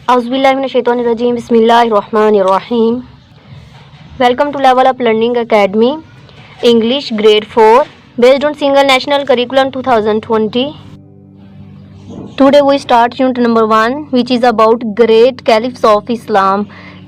Auzubillahiminash-shaytanir-rajim. Bismillahir-Rahmanir-Rahim. Welcome to Level Up Learning Academy, English Grade 4, based on Single National Curriculum 2020. Today we start unit number 1, which is about Great Caliphs of Islam,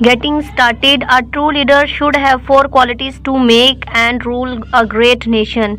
Getting started, a true leader should have 4 qualities to make and rule a great nation.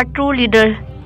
a true leader,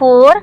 4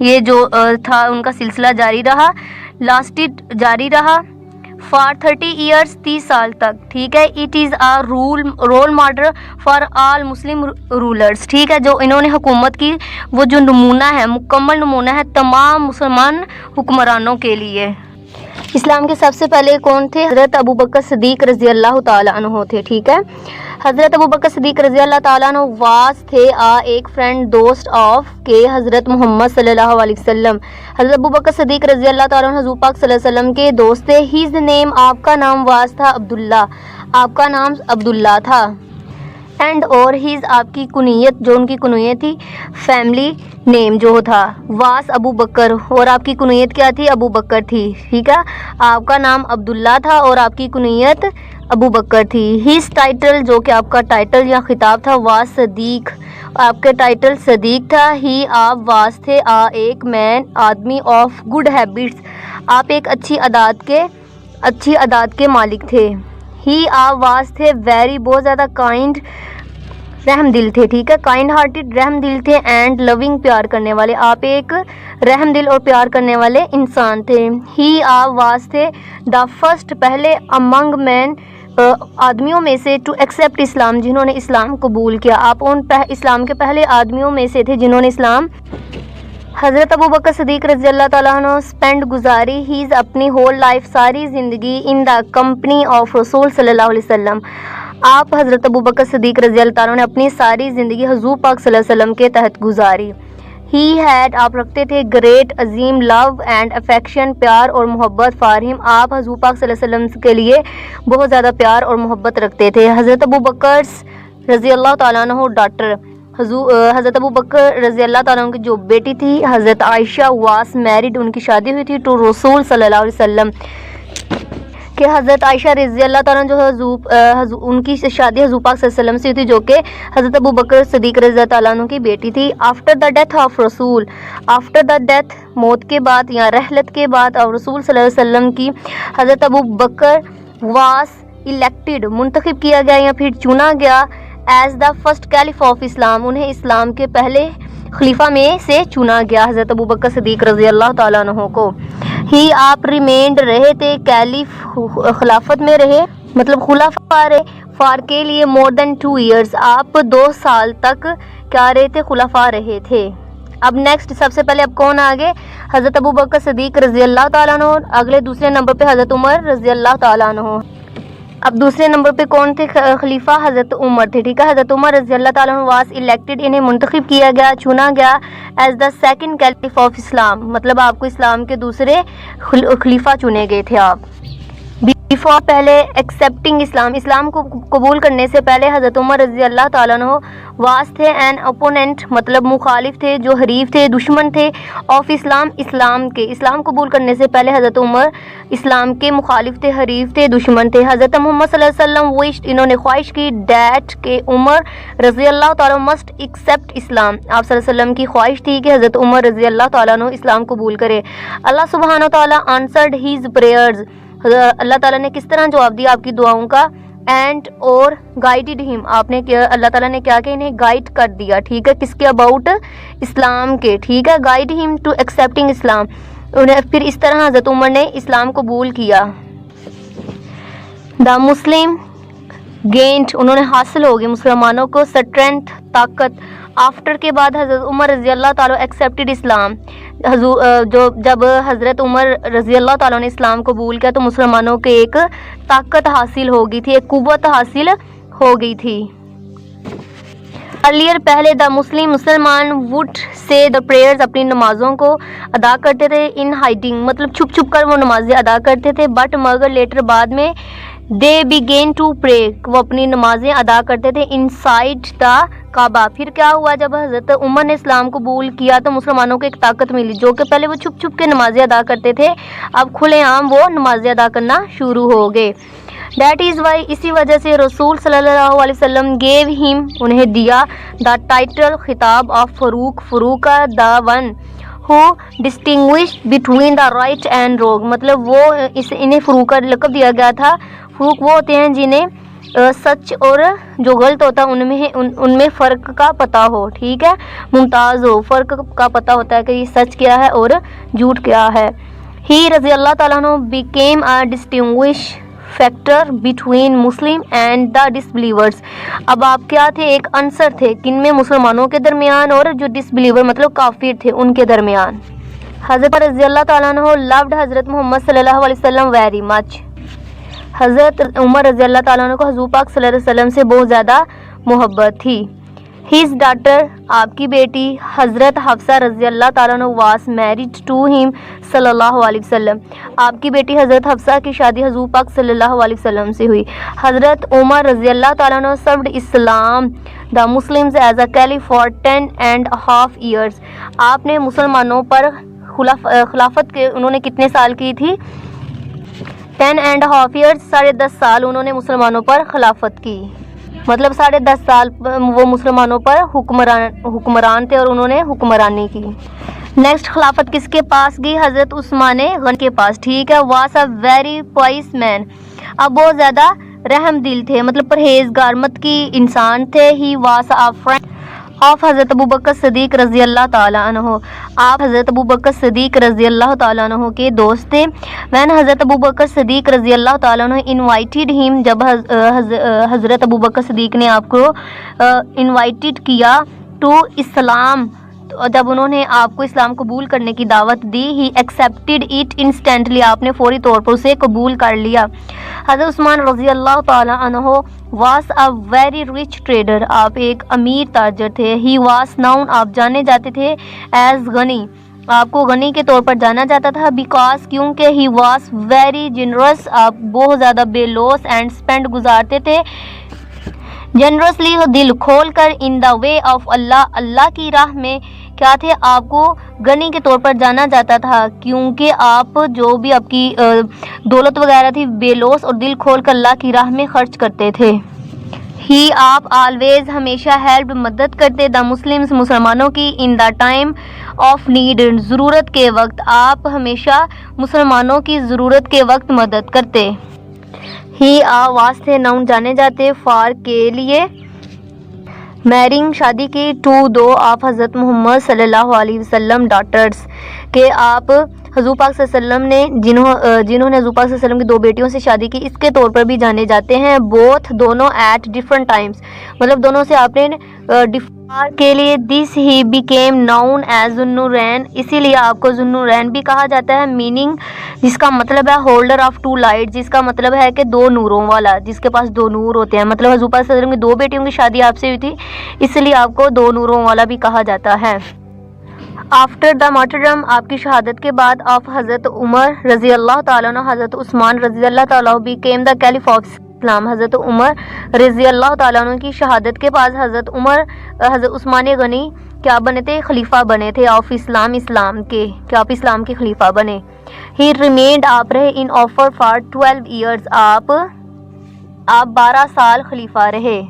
یہ جو تھا ان کا سلسلہ جاری رہا، lasted جاری رہا for 30 years 30 سال تک، ٹھیک ہے. It is a role model for all Muslim rulers, ٹھیک ہے. جو انہوں نے حکومت کی وہ جو نمونہ ہے، مکمل نمونہ ہے تمام مسلمان حکمرانوں کے لیے. اسلام کے سب سے پہلے کون تھے؟ حضرت ابوبکر صدیق رضی اللہ تعالیٰ عنہ تھے، ٹھیک ہے. حضرت ابوبکر صدیق رضی اللہ تعالیٰ عنہ واس تھے ایک فرینڈ دوست آف کے حضرت محمد صلی اللہ علیہ وسلم. حضرت ابوبکر صدیق رضی اللہ تعالیٰ عنہ حضور پاک صلی اللہ علیہ وسلم کے دوست تھے. ہیز نیم، آپ کا نام واس تھا عبداللہ، آپ کا نام عبداللہ تھا. اینڈ اور ہیز، آپ کی کنیت، جو ان کی کنیت تھی، فیملی نیم جو تھا واس ابو بکر، اور آپ کی کنیت کیا تھی؟ ابو بکر تھی، ٹھیک ہے. آپ کا نام عبداللہ تھا اور آپ کی کنیت ابو بکر تھی. ہیز ٹائٹل، جو کہ آپ کا ٹائٹل یا خطاب تھا، واس صدیق، آپ کے ٹائٹل صدیق تھا. ہی، آپ واس تھے ایک مین، آدمی آف گڈ ہیبٹس، آپ ایک اچھی عادات کے مالک تھے. ہی، آپ واس تھے ویری، بہت زیادہ کائنڈ، رحم دل تھے، ٹھیک ہے. کائنڈ ہارٹیڈ، رحم دل تھے. اینڈ لونگ، پیار کرنے والے، آپ ایک رحم دل اور پیار کرنے والے انسان تھے. ہی، آپ واس تھے دا فرسٹ، پہلے، امنگ مین، آدمیوں میں سے، ٹو ایکسیپٹ اسلام، جنہوں نے اسلام قبول کیا. آپ ان اسلام کے پہلے آدمیوں میں سے تھے جنہوں نے اسلام. حضرت ابوبکر صدیق رضی اللہ تعالیٰ عنہ اسپینڈ، گزاری، ہیز، اپنی ہول لائف، ساری زندگی، ان دا کمپنی آف رسول صلی اللہ علیہ وسلم. آپ حضرت ابوبکر صدیق رضی اللہ تعالیٰ نے اپنی ساری زندگی حضور پاک صلی اللہ علیہ وسلم کے تحت گزاری. ہی ہیڈ، آپ رکھتے تھے گریٹ، عظیم، لو اینڈ افیکشن، پیار اور محبت، فار ہم، آپ حضور پاک صلی اللہ علیہ وسلم کے لیے بہت زیادہ پیار اور محبت رکھتے تھے. حضرت ابوبکر رضی اللہ تعالیٰ عنہ ڈاٹر، حضرت ابوبکر رضی اللہ تعالیٰ عنہ کی جو بیٹی تھی حضرت عائشہ واس میریڈ، ان کی شادی ہوئی تھی ٹو رسول صلی اللہ علیہ وسلم، کہ حضرت عائشہ رضی اللہ تعالیٰ عنہ جو ان کی شادی حضور پاک صلی اللہ علیہ وسلم سے ہوئی تھی، جو کہ حضرت ابوبکر صدیق رضی اللہ تعالیٰ عنہ کی بیٹی تھی. آفٹر دا ڈیتھ آف رسول، آفٹر دا ڈیتھ، موت کے بعد یا رحلت کے بعد، اور رسول صلی اللہ علیہ وسلم کی، حضرت ابوبکر واس الیکٹڈ، منتخب کیا گیا یا پھر چنا گیا، as the first caliph of Islam, انہیں اسلام کے پہلے خلیفہ میں سے چنا گیا، حضرت ابوبکر صدیق رضی اللہ تعالیٰ عنہ کو. ہی، آپ ریمینڈ، رہے تھے، کیلف، خلافت میں رہے، مطلب خلافہ رہے، فار کے لیے، مور دین 2 ایئرس، آپ 2 سال تک کیا رہے تھے؟ خلافہ رہے تھے. اب نیکسٹ، سب سے پہلے اب کون آگے؟ حضرت ابوبکر صدیق رضی اللہ تعالیٰ عنہ. اگلے دوسرے نمبر پہ حضرت عمر رضی اللہ تعالیٰ عنہ. اب دوسرے نمبر پہ کون تھے خلیفہ؟ حضرت عمر تھے، ٹھیک ہے. حضرت عمر رضی اللہ تعالیٰ عنہ واس الیکٹڈ، انہیں منتخب کیا گیا، چنا گیا، as the second caliph of Islam, مطلب آپ کو اسلام کے دوسرے خلیفہ چنے گئے تھے آپ. بیفور، پہلے، ایکسیپٹنگ اسلام، اسلام کو قبول کرنے سے پہلے حضرت عمر رضی اللہ تعالیٰ عنہ واس تھے این اپوننٹ، مطلب مخالف تھے، جو حریف تھے، دشمن تھے، آف اسلام، اسلام کے. اسلام قبول کرنے سے پہلے حضرت عمر اسلام کے مخالف تھے، حریف تھے، دشمن تھے. حضرت محمد صلی اللہ علیہ وسلم وشڈ، انہوں نے خواہش کی، ڈیٹ، کہ عمر رضی اللہ تعالیٰ مسٹ ایکسیپٹ اسلام، آپ صلی اللہ علیہ وسلم کی خواہش تھی کہ حضرت عمر رضی اللہ تعالیٰ عنہ اسلام قبول کرے. اللہ سبحانہ تعالیٰ آنسرڈ ہیز پریئرز، اللہ تعالیٰ نے کس طرح جواب دیا آپ کی دعاؤں کا. اینڈ اور گائیڈڈ ہم، آپ نے کیا، اللہ تعالیٰ نے کیا کہ انہیں گائیڈ کر دیا، ٹھیک ہے. کس کے؟ اباؤٹ اسلام کے، ٹھیک ہے. گائیڈ ہم ٹو ایکسیپٹنگ اسلام، انہیں پھر اس طرح حضرت عمر نے اسلام قبول کیا. دا مسلم گینڈ، انہوں نے حاصل ہو گئی مسلمانوں کو اسٹرینتھ، طاقت. آفٹر کے بعد حضرت عمر رضی اللہ تعالیٰ ایکسیپٹڈ اسلام، جب حضرت عمر رضی اللہ تعالیٰ نے اسلام قبول کیا تو مسلمانوں کے ایک طاقت حاصل ہو گئی تھی، ایک قوت حاصل ہو گئی تھی. ارلیئر، پہلے، دا مسلمان وڈ سے دا پریئرز، اپنی نمازوں کو ادا کرتے تھے، ان ہائڈنگ، مطلب چھپ چھپ کر وہ نمازیں ادا کرتے تھے. بٹ مگر لیٹر، بعد میں، دے بیگین ٹو پرے، وہ اپنی نمازیں ادا کرتے تھے ان سائڈ دا کعبہ. پھر کیا ہوا؟ جب حضرت عمر نے اسلام قبول کیا تو مسلمانوں کو ایک طاقت ملی، جو کہ پہلے وہ چھپ چھپ کے نمازیں ادا کرتے تھے، اب کھلے عام وہ نمازیں ادا کرنا شروع ہو گئے. دیٹ از وائی، اسی وجہ سے رسول صلی اللہ علیہ وسلم گیو ہم، انہیں دیا، دا ٹائٹل، خطاب، of Farooq, Farooq, the one who distinguish between the right and wrong, مطلب وہ انہیں فاروق کا لقب دیا گیا تھا. فاروق وہ ہوتے ہیں جنہیں سچ اور جو غلط ہوتا ہے ان میں فرق کا پتہ ہو، ٹھیک ہے، ممتاز ہو، فرق کا پتہ ہوتا ہے کہ یہ سچ کیا ہے اور جھوٹ کیا ہے۔ ہی رضی اللہ تعالیٰ عنہ became a distinguished factor between Muslim and the disbelievers۔ اب آپ کیا تھے؟ ایک عنصر تھے، کن میں؟ مسلمانوں کے درمیان اور جو ڈسبلیور مطلب کافر تھے ان کے درمیان۔ حضرت رضی اللہ تعالیٰ عنہ loved حضرت محمد صلی اللہ علیہ وسلم very much۔ حضرت عمر رضی اللہ تعالیٰ عنہ کو حضور پاک صلی اللہ علیہ وسلم سے بہت زیادہ محبت تھی۔ His daughter آپ کی بیٹی حضرت حفصہ رضی اللہ تعالیٰ عنہ was married to him صلی اللہ علیہ وسلم۔ آپ کی بیٹی حضرت حفصہ کی شادی حضور پاک صلی اللہ علیہ وسلم سے ہوئی۔ حضرت عمر رضی اللہ تعالیٰ عنہ served Islam the Muslims as a caliph for 10.5 years۔ آپ نے مسلمانوں پر خلافت کے انہوں نے کتنے سال کی تھی؟ 10.5 years، 10.5 سال انہوں نے مسلمانوں پر خلافت کی، مطلب 10.5 سال وہ مسلمانوں پر حکمران تھے اور انہوں نے حکمرانی کی۔ نیکسٹ خلافت کس کے پاس گئی؟ حضرت عثمان غنی کے پاس، ٹھیک ہے۔ واس اے ویری پوائس مین، اب بہت زیادہ رحم دل تھے، مطلب پرہیزگار مت کی انسان تھے۔ ہی واس اے فرینڈ آف حضرت ابوبکر صدیق رضی اللہ تعالیٰ عنہ، آپ حضرت ابوبکر صدیق رضی اللہ تعالیٰ عنہ کے دوست تھے۔ وین حضرت ابوبکر صدیق رضی اللہ تعالیٰ عنہ انوائٹیڈ ہم، جب حضرت ابوبکر صدیق نے آپ کو انوائٹیڈ کیا ٹو اسلام، جب انہوں نے آپ کو اسلام قبول کرنے کی دعوت دی، ہی ایکسیپٹیڈ اٹ انسٹنٹلی، آپ نے فوری طور پر اسے قبول کر لیا۔ حضرت عثمان رضی اللہ تعالیٰ عنہ واس اے ویری رچ ٹریڈر، آپ ایک امیر تاجر تھے۔ ہی واس ناؤن، آپ جانے جاتے تھے ایز غنی، آپ کو غنی کے طور پر جانا جاتا تھا، بیکاز کیونکہ ہی واس ویری جنرس، آپ بہت زیادہ بے لوس اینڈ اسپینڈ گزارتے تھے جنرسلی، دل کھول کر، ان دا وے آف اللہ، اللہ کی راہ میں کیا تھے؟ آپ کو غنی کے طور پر جانا جاتا تھا کیونکہ آپ جو بھی آپ کی دولت وغیرہ تھی بے لوس اور دل کھول کر اللہ کی راہ میں خرچ کرتے تھے۔ ہی آپ آلویز ہمیشہ ہیلپ مدد کرتے، دا مسلمس مسلمانوں کی، ان دا ٹائم آف نیڈ ضرورت کے وقت، آپ ہمیشہ مسلمانوں کی ضرورت کے وقت مدد کرتے۔ ہی واسطے ناؤن جانے جاتے، فار کے لیے، میرنگ شادی کی، ٹو دو آپ حضرت محمد صلی اللہ علیہ وسلم ڈاٹرز، کہ آپ حضور پاک صلی اللہ علیہ وسلم نے جنہوں نے حضور پاک صلی اللہ علیہ وسلم کی 2 بیٹیوں سے شادی کی، اس کے طور پر بھی جانے جاتے ہیں۔ بوتھ دونوں ایٹ ڈفرنٹ ٹائمز، مطلب دونوں سے آپ نے کے لیے، دس he became noun as Zulnoorain, اسی لیے آپ کو ذوالنورین بھی کہا جاتا ہے، میننگ جس کا مطلب ہے ہولڈر آف 2 لائٹ، جس کا مطلب ہے کہ 2 نوروں والا، جس کے پاس 2 نور ہوتے ہیں، مطلب حضور پاک صلی اللہ علیہ وسلم کی 2 بیٹیوں کی شادی آپ سے ہوئی تھی، اس لیے آپ کو 2 نوروں والا بھی کہا جاتا ہے۔ آفٹر دا مارٹرڈم، آپ کی شہادت کے بعد، آف حضرت عمر رضی اللہ تعالیٰ عنہ، حضرت عثمان رضی اللہ تعالیٰ بیکیم دا کیلیف آف اسلام، حضرت عمر رضی اللہ تعالیٰ عنہ کی شہادت کے بعد حضرت عثمان غنی کیا بنے تھے؟ خلیفہ بنے تھے، آف اسلام، اسلام کے، کہ آپ اسلام کے خلیفہ بنے۔ ہی ریمینڈ آپ رہے ان آفر فار 12 ایئرز، آپ 12 سال خلیفہ رہے۔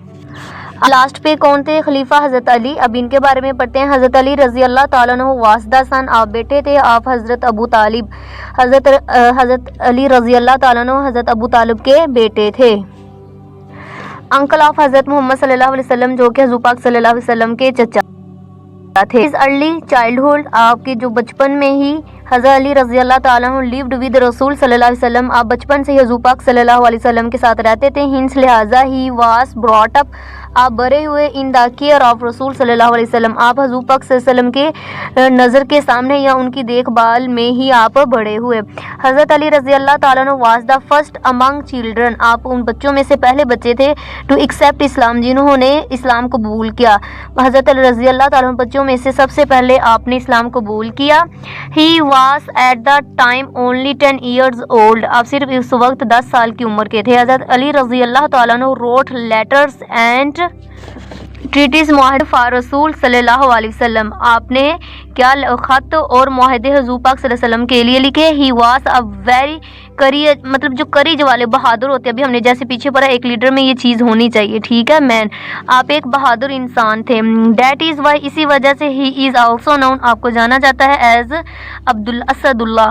لاسٹ پہ کون تھے خلیفہ؟ حضرت علی، اب ان کے بارے میں پڑھتے ہیں۔ حضرت علی رضی اللہ تعالیٰ عنہ واسدہ سن، آپ بیٹے تھے، آپ حضرت ابو طالب، حضرت علی رضی اللہ تعالیٰ عنہ حضرت ابو طالب کے بیٹے تھے، انکل آف حضرت محمد صلی اللہ علیہ وسلم، جو کہ حضور پاک صلی اللہ علیہ وسلم کے چچا تھے۔ ارلی چائلڈہڈ، آپ کے جو بچپن میں ہی حضرت علی رضی اللہ تعالیٰ عنہ لیوڈ ود رسول صلی اللہ علیہ وسلم، آپ بچپن سے ہی حضور پاک صلی اللہ علیہ وسلم کے ساتھ رہتے تھے، ہنس لہٰذا ہی واس براٹ اپ، آپ بڑے ہوئے ان دا کیئر آف رسول صلی اللہ علیہ وسلم، آپ حضور پاک صلی اللہ علیہ وسلم کے نظر کے سامنے یا ان کی دیکھ بھال میں ہی آپ بڑے ہوئے۔ حضرت علی رضی اللہ تعالیٰ عنہ was the first among children, آپ ان بچوں میں سے پہلے بچے تھے، ٹو ایکسیپٹ اسلام، جنہوں نے اسلام قبول کیا۔ حضرت علی رضی اللہ تعالیٰ عنہ بچوں میں سے سب سے پہلے آپ نے اسلام قبول کیا۔ He was at the time only 10 years old, آپ صرف اس وقت 10 سال کی عمر کے تھے۔ حضرت علی رضی اللہ تعالیٰ عنہ روٹ لیٹرز اینڈ ٹریٹیز معاہدے فار رسول صلی اللہ علیہ وسلم، آپ نے کیا خط اور معاہدے حضور پاک صلی اللہ علیہ وسلم کے لیے لکھے۔ He was a very courage, مطلب جو کریج والے بہادر ہوتے ہیں، ابھی ہم نے جیسے پیچھے پڑھا ایک لیڈر میں یہ چیز ہونی چاہیے، ٹھیک ہے، مین، آپ ایک بہادر انسان تھے۔ دیٹ از وائی، اسی وجہ سے ہی از آلسو نون، آپ کو جانا جاتا ہے as Asad Allah,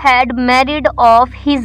had married of his